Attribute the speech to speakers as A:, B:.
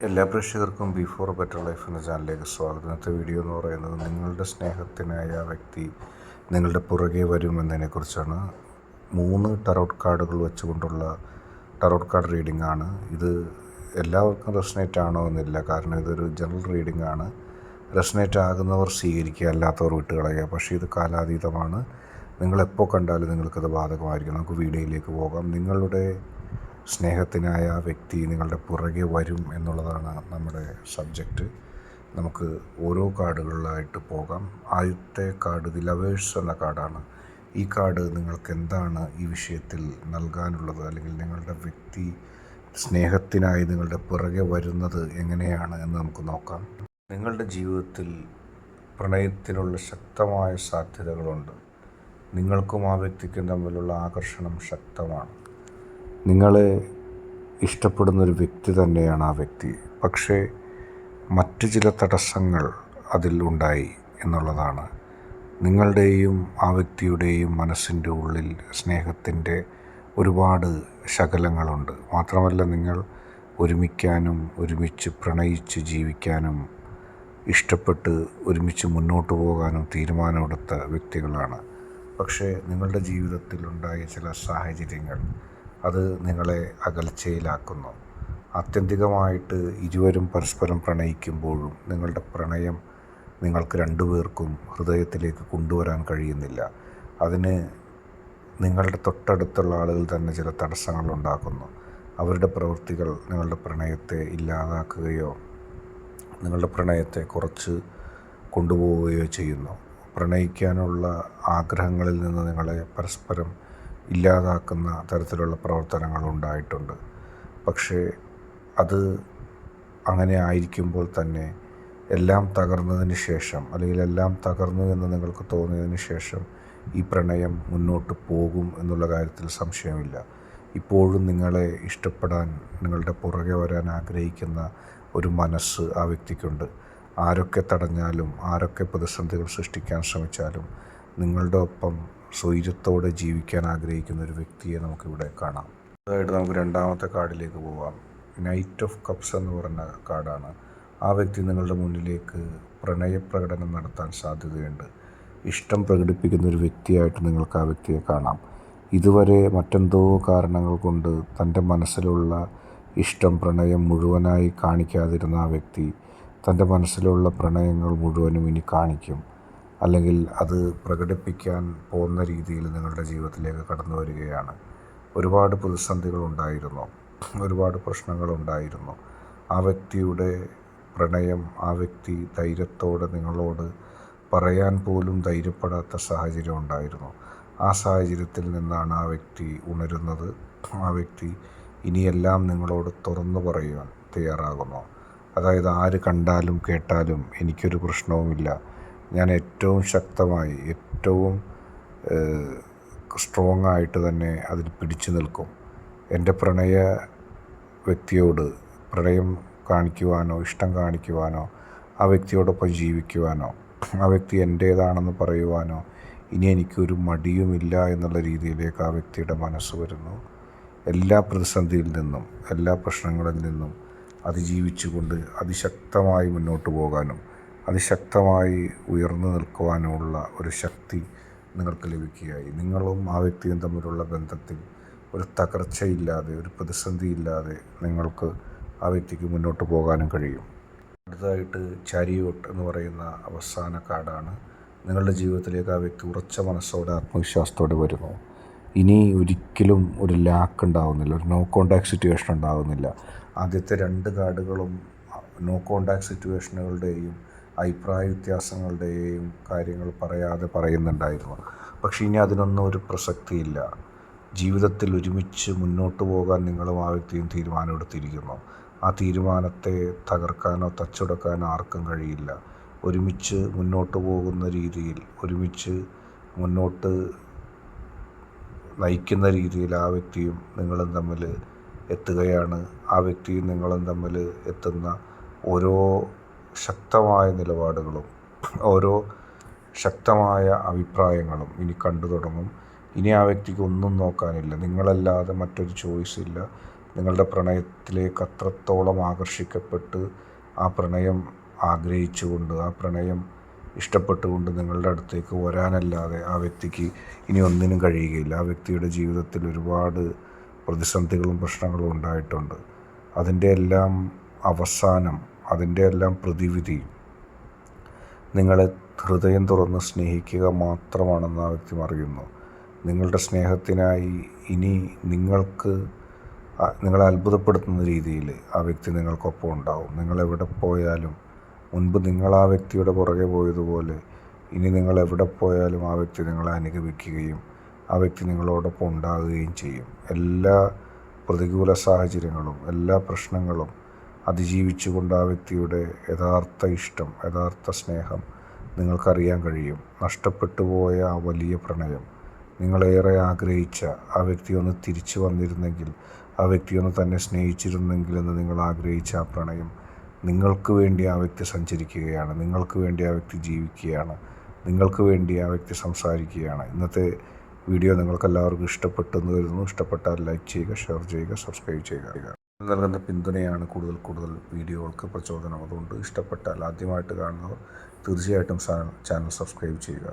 A: എല്ലാ പ്രേക്ഷകർക്കും before better life എന്ന ചാനലിലേക്ക് സ്വാഗതം. ഇന്നത്തെ വീഡിയോ എന്ന് പറയുന്നത് നിങ്ങളുടെ സ്നേഹത്തിനായ ആ വ്യക്തി നിങ്ങളുടെ പുറകെ വരുമെന്നതിനെക്കുറിച്ചാണ്. 3 ടറോട്ട് കാർഡുകൾ വെച്ചുകൊണ്ടുള്ള ടറോട്ട് കാർഡ് റീഡിംഗ് ആണ്. ഇത് എല്ലാവർക്കും റെസനേറ്റ് ആണോ എന്നില്ല, കാരണം ഇതൊരു ജനറൽ റീഡിംഗ് ആണ്. റെസനേറ്റ് ആകുന്നവർ സ്വീകരിക്കുക, അല്ലാത്തവർ വിട്ടുകളയുക. പക്ഷേ ഇത് കാലാതീതമാണ്. നിങ്ങളെപ്പോൾ കണ്ടാലും നിങ്ങൾക്കത് ബാധകമായിരിക്കും. നമുക്ക് വീഡിയോയിലേക്ക് പോകാം. നിങ്ങളുടെ സ്നേഹത്തിനായ ആ വ്യക്തി നിങ്ങളുടെ പുറകെ വരും എന്നുള്ളതാണ് നമ്മുടെ സബ്ജക്റ്റ്. നമുക്ക് ഓരോ കാർഡുകളിലായിട്ട് പോകാം. ആദ്യത്തെ കാർഡ് ദി ലവേഴ്സ് എന്ന കാർഡാണ്. ഈ കാർഡ് നിങ്ങൾക്ക് എന്താണ് ഈ വിഷയത്തിൽ നൽകാനുള്ളത്, അല്ലെങ്കിൽ നിങ്ങളുടെ വ്യക്തി സ്നേഹത്തിനായി നിങ്ങളുടെ പുറകെ വരുന്നത് എങ്ങനെയാണ് എന്ന് നമുക്ക് നോക്കാം. നിങ്ങളുടെ ജീവിതത്തിൽ പ്രണയത്തിനുള്ള ശക്തമായ സാധ്യതകളുണ്ട്. നിങ്ങൾക്കും ആ വ്യക്തിക്കും തമ്മിലുള്ള ആകർഷണം ശക്തമാണ്. നിങ്ങളെ ഇഷ്ടപ്പെടുന്നൊരു വ്യക്തി തന്നെയാണ് ആ വ്യക്തി. പക്ഷേ മറ്റു ചില തടസ്സങ്ങൾ അതിൽ ഉണ്ടായി എന്നുള്ളതാണ്. നിങ്ങളുടെയും ആ വ്യക്തിയുടെയും മനസ്സിൻ്റെ ഉള്ളിൽ സ്നേഹത്തിൻ്റെ ഒരുപാട് ശകലങ്ങളുണ്ട്. മാത്രമല്ല, നിങ്ങൾ ഒരുമിക്കാനും ഒരുമിച്ച് പ്രണയിച്ച് ജീവിക്കാനും ഇഷ്ടപ്പെട്ട് ഒരുമിച്ച് മുന്നോട്ട് പോകാനും തീരുമാനമെടുത്ത വ്യക്തികളാണ്. പക്ഷേ നിങ്ങളുടെ ജീവിതത്തിൽ ഉണ്ടായ ചില സാഹചര്യങ്ങൾ അത് നിങ്ങളെ അകൽച്ചയിലാക്കുന്നു. ആത്യന്തികമായിട്ട് ഇരുവരും പരസ്പരം പ്രണയിക്കുമ്പോഴും നിങ്ങളുടെ പ്രണയം നിങ്ങൾക്ക് രണ്ടുപേർക്കും ഹൃദയത്തിലേക്ക് കൊണ്ടുവരാൻ കഴിയുന്നില്ല. അതിന് നിങ്ങളുടെ തൊട്ടടുത്തുള്ള ആളുകൾ തന്നെ ചില തടസ്സങ്ങൾ ഉണ്ടാക്കുന്നു. അവരുടെ പ്രവൃത്തികൾ നിങ്ങളുടെ പ്രണയത്തെ ഇല്ലാതാക്കുകയോ നിങ്ങളുടെ പ്രണയത്തെ കുറച്ച് കൊണ്ടുപോവുകയോ ചെയ്യുന്നു. പ്രണയിക്കാനുള്ള ആഗ്രഹങ്ങളിൽ നിന്ന് നിങ്ങളെ പരസ്പരം ഇല്ലാതാക്കുന്ന തരത്തിലുള്ള പ്രവർത്തനങ്ങൾ ഉണ്ടായിട്ടുണ്ട്. പക്ഷേ അത് അങ്ങനെ ആയിരിക്കുമ്പോൾ തന്നെ എല്ലാം തകർന്നതിന് ശേഷം, അല്ലെങ്കിൽ എല്ലാം തകർന്നു എന്ന് നിങ്ങൾക്ക് തോന്നിയതിന് ശേഷം ഈ പ്രണയം മുന്നോട്ട് പോകും എന്നുള്ള കാര്യത്തിൽ സംശയമില്ല. ഇപ്പോഴും നിങ്ങളെ ഇഷ്ടപ്പെടാൻ, നിങ്ങളുടെ പുറകെ വരാൻ ആഗ്രഹിക്കുന്ന ഒരു മനസ്സ് ആ വ്യക്തിക്കുണ്ട്. ആരൊക്കെ തടഞ്ഞാലും, ആരൊക്കെ പ്രതിസന്ധികൾ സൃഷ്ടിക്കാൻ ശ്രമിച്ചാലും നിങ്ങളുടെ ഒപ്പം സ്വൈര്യത്തോടെ ജീവിക്കാൻ ആഗ്രഹിക്കുന്ന ഒരു വ്യക്തിയെ നമുക്കിവിടെ കാണാം. അതായത് നമുക്ക് രണ്ടാമത്തെ കാർഡിലേക്ക് പോവാം. നൈറ്റ് ഓഫ് കപ്സ് എന്ന് പറയുന്ന കാർഡാണ്. ആ വ്യക്തി നിങ്ങളുടെ മുന്നിലേക്ക് പ്രണയപ്രകടനം നടത്താൻ സാധ്യതയുണ്ട്. ഇഷ്ടം പ്രകടിപ്പിക്കുന്ന ഒരു വ്യക്തിയായിട്ട് നിങ്ങൾക്ക് ആ വ്യക്തിയെ കാണാം. ഇതുവരെ മറ്റെന്തോ കാരണങ്ങൾ കൊണ്ട് തൻ്റെ മനസ്സിലുള്ള ഇഷ്ടം, പ്രണയം മുഴുവനായി കാണിക്കാതിരുന്ന ആ വ്യക്തി തൻ്റെ മനസ്സിലുള്ള പ്രണയങ്ങൾ മുഴുവനും ഇനി കാണിക്കും. അല്ലെങ്കിൽ അത് പ്രകടിപ്പിക്കാൻ പോകുന്ന രീതിയിൽ നിങ്ങളുടെ ജീവിതത്തിലേക്ക് കടന്നു വരികയാണ്. ഒരുപാട് പ്രതിസന്ധികളുണ്ടായിരുന്നു, ഒരുപാട് പ്രശ്നങ്ങളുണ്ടായിരുന്നു. ആ വ്യക്തിയുടെ പ്രണയം ആ വ്യക്തി ധൈര്യത്തോടെ നിങ്ങളോട് പറയാൻ പോലും ധൈര്യപ്പെടാത്ത സാഹചര്യം ഉണ്ടായിരുന്നു. ആ സാഹചര്യത്തിൽ നിന്നാണ് ആ വ്യക്തി ഉണരുന്നത്. ആ വ്യക്തി ഇനിയെല്ലാം നിങ്ങളോട് തുറന്നു പറയുവാൻ തയ്യാറാകുന്നു. അതായത്, ആര് കണ്ടാലും കേട്ടാലും എനിക്കൊരു പ്രശ്നവുമില്ല, ഞാൻ ഏറ്റവും ശക്തമായി, ഏറ്റവും സ്ട്രോങ് ആയിട്ട് തന്നെ അതിൽ പിടിച്ചു നിൽക്കും. എൻ്റെ പ്രണയ വ്യക്തിയോട് പ്രണയം കാണിക്കുവാനോ ഇഷ്ടം കാണിക്കുവാനോ ആ വ്യക്തിയോടൊപ്പം ജീവിക്കുവാനോ ആ വ്യക്തി എൻ്റേതാണെന്ന് പറയുവാനോ ഇനി എനിക്കൊരു മടിയുമില്ല എന്നുള്ള രീതിയിലേക്ക് ആ വ്യക്തിയുടെ മനസ്സ് വരുന്നു. എല്ലാ പ്രതിസന്ധിയിൽ നിന്നും, എല്ലാ പ്രശ്നങ്ങളിൽ നിന്നും അതിജീവിച്ചുകൊണ്ട് അതിശക്തമായി മുന്നോട്ട് പോകാനും അതിശക്തമായി ഉയർന്നു നിൽക്കുവാനുമുള്ള ഒരു ശക്തി നിങ്ങൾക്ക് ലഭിക്കുകയായി. നിങ്ങളും ആ വ്യക്തിയും തമ്മിലുള്ള ബന്ധത്തിൽ ഒരു തകർച്ചയില്ലാതെ, ഒരു പ്രതിസന്ധിയില്ലാതെ നിങ്ങൾക്ക് ആ വ്യക്തിക്ക് മുന്നോട്ട് പോകാനും കഴിയും. അടുത്തതായിട്ട് ചാരിയോട്ട് എന്ന് പറയുന്ന അവസാന കാർഡാണ്. നിങ്ങളുടെ ജീവിതത്തിലേക്ക് ആ വ്യക്തി ഉറച്ച മനസ്സോടെ, ആത്മവിശ്വാസത്തോടെ വരുന്നു. ഇനി ഒരിക്കലും ഒരു ലാക്ക് ഉണ്ടാകുന്നില്ല, ഒരു നോ കോണ്ടാക്ട് സിറ്റുവേഷൻ ഉണ്ടാകുന്നില്ല. ആദ്യത്തെ 2 കാർഡുകളും നോ കോണ്ടാക്ട് സിറ്റുവേഷനുകളുടെയും അഭിപ്രായ വ്യത്യാസങ്ങളുടെയും കാര്യങ്ങൾ പറയാതെ പറയുന്നുണ്ടായിരുന്നു. പക്ഷേ ഇനി അതിനൊന്നും ഒരു പ്രസക്തിയില്ല. ജീവിതത്തിൽ ഒരുമിച്ച് മുന്നോട്ട് പോകാൻ നിങ്ങളും ആ വ്യക്തിയും തീരുമാനമെടുത്തിരിക്കുന്നു. ആ തീരുമാനത്തെ തകർക്കാനോ തച്ചുടക്കാനോ ആർക്കും കഴിയില്ല. ഒരുമിച്ച് മുന്നോട്ട് പോകുന്ന രീതിയിൽ, ഒരുമിച്ച് മുന്നോട്ട് നയിക്കുന്ന രീതിയിൽ ആ വ്യക്തിയും നിങ്ങളും തമ്മിൽ എത്തുകയാണ്. ആ വ്യക്തിയും നിങ്ങളും തമ്മിൽ എത്തുന്ന ഓരോ ശക്തമായ നിലപാടുകളും, ഓരോ ശക്തമായ അഭിപ്രായങ്ങളും ഇനി കണ്ടു തുടങ്ങും. ഇനി ആ വ്യക്തിക്ക് ഒന്നും നോക്കാനില്ല. നിങ്ങളല്ലാതെ മറ്റൊരു ചോയ്സ് ഇല്ല. നിങ്ങളുടെ പ്രണയത്തിലേക്ക് അത്രത്തോളം ആകർഷിക്കപ്പെട്ട് ആ പ്രണയം ആഗ്രഹിച്ചുകൊണ്ട്, ആ പ്രണയം ഇഷ്ടപ്പെട്ടുകൊണ്ട് നിങ്ങളുടെ അടുത്തേക്ക് വരാനല്ലാതെ ആ വ്യക്തിക്ക് ഇനി ഒന്നിനും കഴിയുകയില്ല. ആ വ്യക്തിയുടെ ജീവിതത്തിൽ ഒരുപാട് പ്രതിസന്ധികളും പ്രശ്നങ്ങളും ഉണ്ടായിട്ടുണ്ട്. അതിൻ്റെ എല്ലാം അവസാനം, അതിൻ്റെ എല്ലാം പ്രതിവിധി നിങ്ങളെ ഹൃദയം തുറന്ന് സ്നേഹിക്കുക മാത്രമാണെന്ന് ആ വ്യക്തി അറിയുന്നു. നിങ്ങളുടെ സ്നേഹത്തിനായി ഇനി നിങ്ങളെ അത്ഭുതപ്പെടുത്തുന്ന രീതിയിൽ ആ വ്യക്തി നിങ്ങൾക്കൊപ്പം ഉണ്ടാവും. നിങ്ങളെവിടെ പോയാലും, മുൻപ് നിങ്ങൾ ആ വ്യക്തിയുടെ പുറകെ പോയതുപോലെ ഇനി നിങ്ങൾ എവിടെ പോയാലും ആ വ്യക്തി നിങ്ങളെ അനുഗമിക്കുകയും ആ വ്യക്തി നിങ്ങളോടൊപ്പം ഉണ്ടാകുകയും ചെയ്യും. എല്ലാ പ്രതികൂല സാഹചര്യങ്ങളും, എല്ലാ പ്രശ്നങ്ങളും അതിജീവിച്ചുകൊണ്ട് ആ വ്യക്തിയുടെ യഥാർത്ഥ ഇഷ്ടം, യഥാർത്ഥ സ്നേഹം നിങ്ങൾക്കറിയാൻ കഴിയും. നഷ്ടപ്പെട്ടു പോയ ആ വലിയ പ്രണയം, നിങ്ങളേറെ ആഗ്രഹിച്ച ആ വ്യക്തി ഒന്ന് തിരിച്ചു വന്നിരുന്നെങ്കിൽ, ആ വ്യക്തി ഒന്ന് തന്നെ സ്നേഹിച്ചിരുന്നെങ്കിലെന്ന് നിങ്ങൾ ആഗ്രഹിച്ച ആ പ്രണയം നിങ്ങൾക്ക് വേണ്ടി ആ വ്യക്തി സഞ്ചരിക്കുകയാണ്, നിങ്ങൾക്ക് വേണ്ടി ആ വ്യക്തി ജീവിക്കുകയാണ്, നിങ്ങൾക്ക് വേണ്ടി ആ വ്യക്തി സംസാരിക്കുകയാണ്. ഇന്നത്തെ വീഡിയോ നിങ്ങൾക്കെല്ലാവർക്കും ഇഷ്ടപ്പെട്ടെന്ന് കരുതുന്നു. ഇഷ്ടപ്പെട്ടാൽ ലൈക്ക് ചെയ്യുക, ഷെയർ ചെയ്യുക, സബ്സ്ക്രൈബ് ചെയ്യുക. നൽകുന്ന പിന്തുണയാണ് കൂടുതൽ വീഡിയോകൾക്ക് പ്രചോദനം. അതുകൊണ്ട് ഇഷ്ടപ്പെട്ടാൽ, ആദ്യമായിട്ട് കാണുന്നവർ തീർച്ചയായിട്ടും ചാനൽ സബ്സ്ക്രൈബ് ചെയ്യുക.